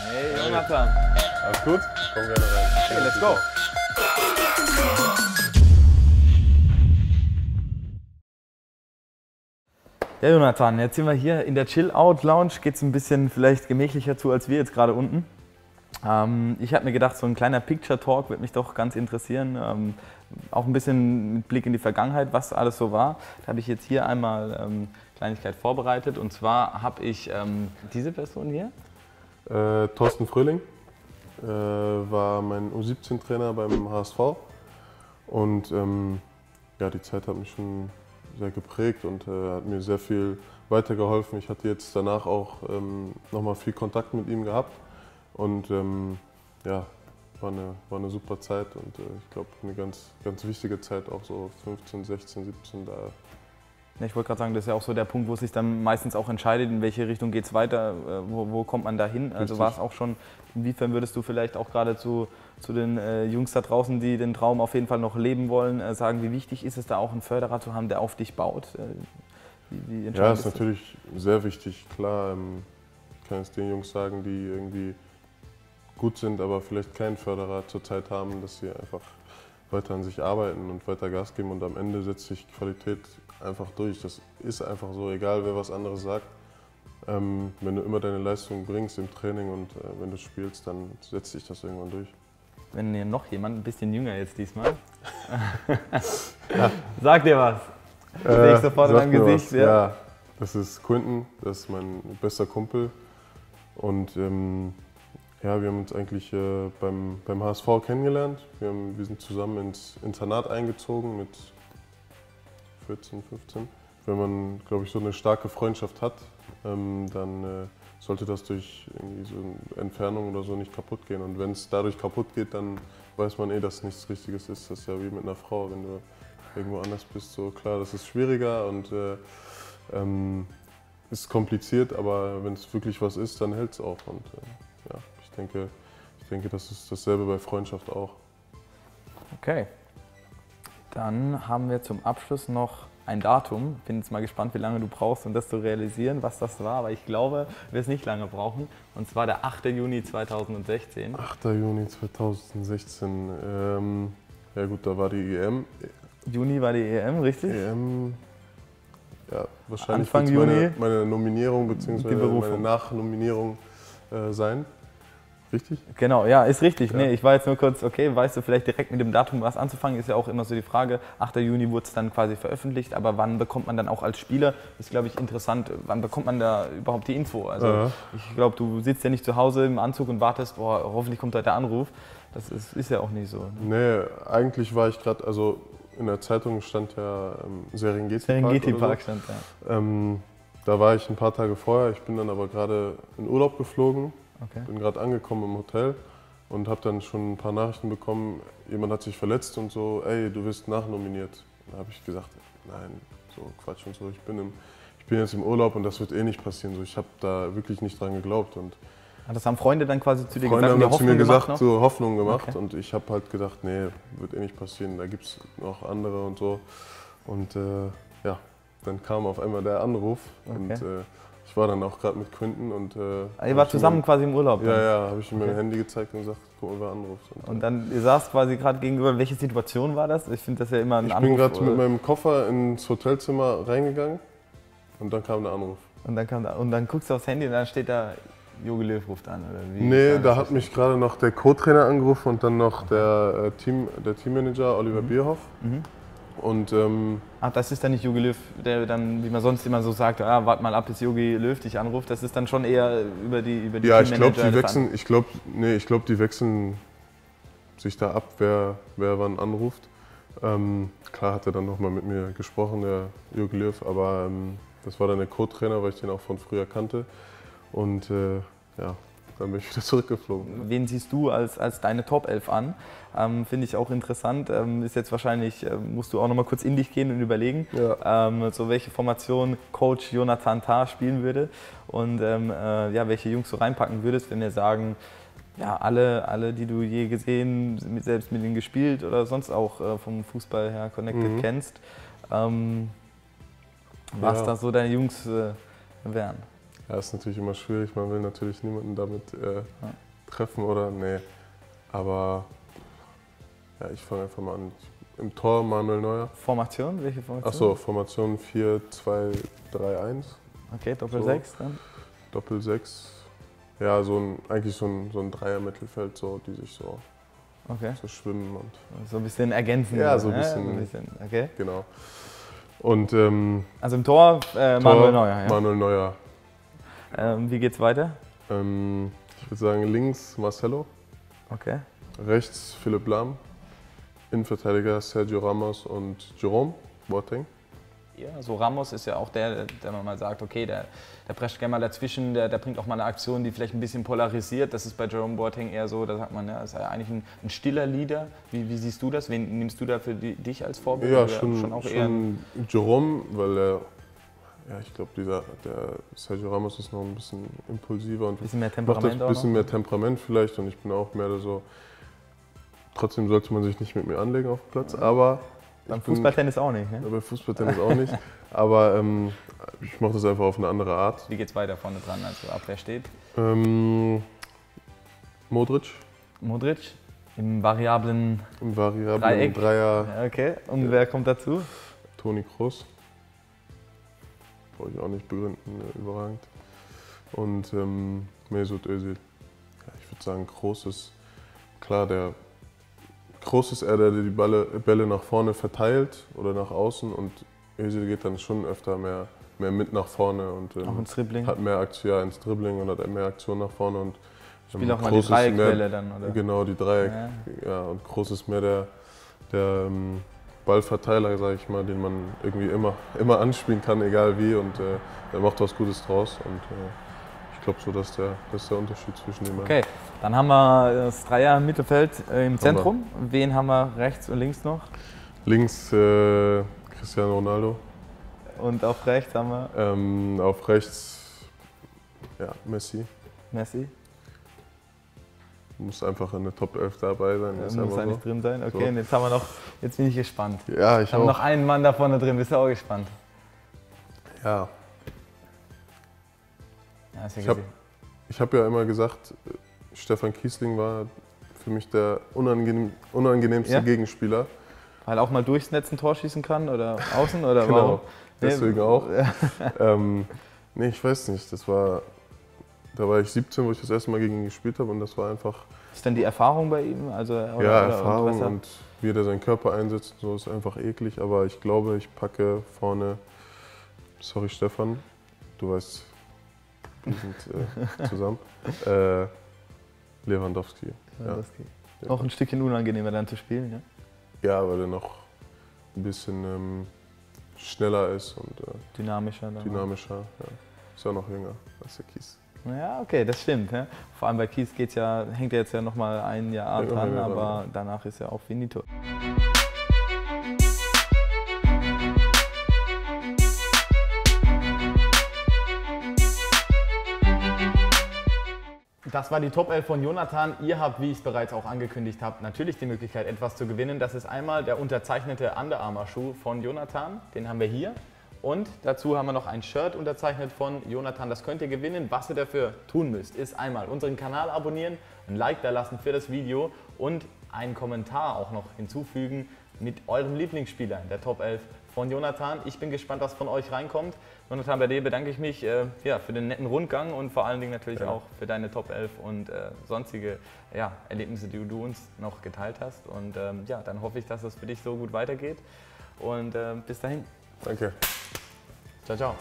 Hey Jonathan. Alles gut? Komm gerne rein. Hey, let's go. Ja Jonathan, jetzt sind wir hier in der Chill-Out-Lounge. Geht es ein bisschen vielleicht gemächlicher zu, als wir jetzt gerade unten. Ich habe mir gedacht, so ein kleiner Picture-Talk würde mich doch ganz interessieren. Auch ein bisschen mit Blick in die Vergangenheit, was alles so war. Da habe ich jetzt hier einmal Kleinigkeit vorbereitet. Und zwar habe ich diese Person hier. Thorsten Fröhling war mein U17-Trainer beim HSV. Und ja, die Zeit hat mich schon sehr geprägt und hat mir sehr viel weitergeholfen. Ich hatte jetzt danach auch nochmal viel Kontakt mit ihm gehabt. Und ja, war eine super Zeit und ich glaube eine ganz wichtige Zeit, auch so 15, 16, 17 da. Ich wollte gerade sagen, das ist ja auch so der Punkt, wo es sich dann meistens auch entscheidet, in welche Richtung geht es weiter, wo kommt man da hin. Also war es auch schon, inwiefern würdest du vielleicht auch gerade zu den Jungs da draußen, die den Traum auf jeden Fall noch leben wollen, sagen, wie wichtig ist es da auch einen Förderer zu haben, der auf dich baut? Wie ja, ist natürlich sehr wichtig, klar. Ich kann es den Jungs sagen, die irgendwie gut sind, aber vielleicht keinen Förderer zurzeit haben, dass sie einfach weiter an sich arbeiten und weiter Gas geben und am Ende setzt sich Qualität einfach durch. Das ist einfach so, egal wer was anderes sagt. Wenn du immer deine Leistung bringst im Training und wenn du spielst, dann setzt sich das irgendwann durch. Wenn hier noch jemand, ein bisschen jünger jetzt diesmal, sag dir was. Sehe ich sofort in deinem Gesicht. Ja, das ist Quinton, das ist mein bester Kumpel und ja, wir haben uns eigentlich beim HSV kennengelernt. Wir sind zusammen ins Internat eingezogen mit 14, 15. Wenn man, glaube ich, so eine starke Freundschaft hat, dann sollte das durch irgendwie so eine Entfernung oder so nicht kaputt gehen. Und wenn es dadurch kaputt geht, dann weiß man dass nichts Richtiges ist. Das ist ja wie mit einer Frau, wenn du irgendwo anders bist. So klar, das ist schwieriger und ist kompliziert, aber wenn es wirklich was ist, dann hält es auch. Und ja, ich denke, das ist dasselbe bei Freundschaft auch. Okay. Dann haben wir zum Abschluss noch ein Datum. Bin jetzt mal gespannt, wie lange du brauchst, um das zu realisieren, was das war. Aber ich glaube, du wirst nicht lange brauchen. Und zwar der 8. Juni 2016. 8. Juni 2016. Ja gut, da war die EM. Juni war die EM, richtig? EM, ja, wahrscheinlich Anfang Juni. Meine Nominierung bzw. meine Nachnominierung sein. Richtig? Genau, ja, ist richtig. Ja. Nee, ich war jetzt nur kurz, okay, weißt du vielleicht direkt mit dem Datum was anzufangen, ist ja auch immer so die Frage. 8. Juni wurde es dann quasi veröffentlicht, aber wann bekommt man dann auch als Spieler, ist glaube ich interessant, wann bekommt man da überhaupt die Info? Also ich glaube, du sitzt ja nicht zu Hause im Anzug und wartest, boah, hoffentlich kommt heute der Anruf. Das ist ja auch nicht so. Nee, eigentlich war ich gerade, also in der Zeitung stand ja Serengeti Serengeti-Park stand ja. Da war ich ein paar Tage vorher, ich bin dann aber gerade in Urlaub geflogen. Okay. Bin gerade angekommen im Hotel und habe dann schon ein paar Nachrichten bekommen, jemand hat sich verletzt und so, ey, du wirst nachnominiert. Da habe ich gesagt, nein, so Quatsch und so, ich bin jetzt im Urlaub und das wird eh nicht passieren. So, ich habe da wirklich nicht dran geglaubt. Und das haben Freunde dann quasi zu dir Freunde gesagt? Freunde haben zu mir gesagt, noch? so Hoffnung gemacht okay. Und ich habe halt gedacht, nee, wird eh nicht passieren, da gibt es noch andere und so. Und ja, dann kam auf einmal der Anruf und ich war dann auch gerade mit Quinton und ihr wart zusammen quasi im Urlaub? Dann? Ja, habe ich ihm mein Handy gezeigt und gesagt, guck mal, wer anruft. Und dann, ihr saßt quasi gerade gegenüber, welche Situation war das? Ich finde das ja immer ein Anruf. Ich bin gerade mit meinem Koffer ins Hotelzimmer reingegangen und dann kam der Anruf. Und dann guckst du aufs Handy und dann steht da, Jogi Löw ruft an, oder wie? Nee, da hat mich gerade noch der Co-Trainer angerufen und dann noch der Teammanager Oliver Bierhoff. Und, das ist dann nicht Jogi Löw, der dann, wie man sonst immer so sagt, warte mal ab, bis Jogi Löw dich anruft. Das ist dann schon eher über die ja, ich glaube, die wechseln sich da ab, wer wann anruft. Klar hat er dann nochmal mit mir gesprochen, der Jogi Löw, aber das war dann der Co-Trainer, weil ich den auch von früher kannte. Und ja, dann bin ich wieder zurückgeflogen. Wen siehst du als deine Top 11 an? Finde ich auch interessant. Ist jetzt wahrscheinlich, musst du auch noch mal kurz in dich gehen und überlegen, so welche Formation Coach Jonathan Tah spielen würde und ja, welche Jungs du reinpacken würdest, wenn wir sagen, ja, alle, die du je gesehen, selbst mit ihnen gespielt oder sonst auch vom Fußball her connected kennst, was da so deine Jungs wären. Ja, ist natürlich immer schwierig. Man will natürlich niemanden damit treffen oder nee. Aber ja, ich fange einfach mal an. Im Tor Manuel Neuer. Formation? Welche Formation? Achso, Formation 4-2-3-1. Okay, Doppel-6 dann? Doppel-6. Ja, eigentlich so ein Dreier-Mittelfeld, so, die sich so schwimmen und. So ein bisschen ergänzen. Ja, so ein bisschen. Okay. Genau. Und, also im Tor Manuel Neuer. Ja. Manuel Neuer. Wie geht's weiter? Ich würde sagen links Marcelo. Okay. Rechts Philipp Lahm. Innenverteidiger Sergio Ramos und Jerome Boateng. Ja, so Ramos ist ja auch der man mal sagt, okay, der prescht gerne mal dazwischen, der bringt auch mal eine Aktion, die vielleicht ein bisschen polarisiert. Das ist bei Jerome Boateng eher so, da sagt man, ja, ist ja eigentlich ein stiller Leader. Wie siehst du das? Wen nimmst du da für dich als Vorbild? Ja, schon Jerome, weil ich glaube, der Sergio Ramos ist noch ein bisschen impulsiver und ein bisschen mehr Temperament ein bisschen mehr Temperament vielleicht und ich bin auch mehr so. Trotzdem sollte man sich nicht mit mir anlegen auf dem Platz, aber beim Fußballtennis auch nicht, ne? Beim Fußballtennis auch nicht, aber ich mache das einfach auf eine andere Art. Wie geht's weiter vorne dran, also ab wer steht? Modric. Modric im variablen Dreier. Ja, okay, und wer kommt dazu? Toni Kroos. Brauche ich auch nicht begründen, überragend. Und Mesut Özil. Ja, ich würde sagen, Kroos ist klar, Kroos ist der die Bälle nach vorne verteilt oder nach außen und Özil geht dann schon öfter mehr mit nach vorne und auch ins Dribbling. Hat mehr Aktion ins Dribbling und hat mehr Aktion nach vorne. Und spielt auch mal die Dreieckbälle dann, oder? Genau, die Dreieck. Ja, und Kroos ist mehr der Ballverteiler, sage ich mal, den man irgendwie immer anspielen kann, egal wie und er macht was Gutes draus und ich glaube so, das ist der Unterschied zwischen den beiden. Okay, dann haben wir das Dreier-Mittelfeld im Zentrum. Wen haben wir rechts und links noch? Links Cristiano Ronaldo. Und auf rechts haben wir? Auf rechts Messi. Muss einfach in der Top 11 dabei sein. Muss eigentlich drin sein. Okay, so. Und jetzt haben wir noch, jetzt bin ich gespannt. Ja, haben noch einen Mann da vorne drin, bist du auch gespannt? Ja. Ich habe ja immer gesagt, Stefan Kiesling war für mich der unangenehmste Gegenspieler. Weil er auch mal durchs Netz ein Tor schießen kann oder außen oder genau, warum? Deswegen auch. Nee, ich weiß nicht. Da war ich 17, wo ich das erste Mal gegen ihn gespielt habe und das war einfach. Ist dann die Erfahrung bei ihm? Erfahrung und wie er seinen Körper einsetzt, so ist einfach eklig. Aber ich glaube, ich packe vorne, sorry Stefan, du weißt, wir sind zusammen, Lewandowski. Ja. Auch ein Stückchen unangenehmer dann zu spielen, ja? Ja, weil er noch ein bisschen schneller ist und dynamischer. Ja. Ist ja noch jünger als der Kies. Ja, okay, das stimmt. Ja. Vor allem bei Kies hängt er jetzt ja noch mal ein Jahr dran, aber danach ist er auch finito. Das war die Top 11 von Jonathan. Ihr habt, wie ich es bereits auch angekündigt habe, natürlich die Möglichkeit, etwas zu gewinnen. Das ist einmal der unterzeichnete Under Armour Schuh von Jonathan. Den haben wir hier. Und dazu haben wir noch ein Shirt unterzeichnet von Jonathan. Das könnt ihr gewinnen. Was ihr dafür tun müsst, ist einmal unseren Kanal abonnieren, ein Like da lassen für das Video und einen Kommentar auch noch hinzufügen mit eurem Lieblingsspieler in der Top 11 von Jonathan. Ich bin gespannt, was von euch reinkommt. Jonathan, bei dir bedanke ich mich für den netten Rundgang und vor allen Dingen natürlich auch für deine Top 11 und sonstige Erlebnisse, die du uns noch geteilt hast. Und dann hoffe ich, dass es für dich so gut weitergeht. Und bis dahin. Danke. Ciao, ciao.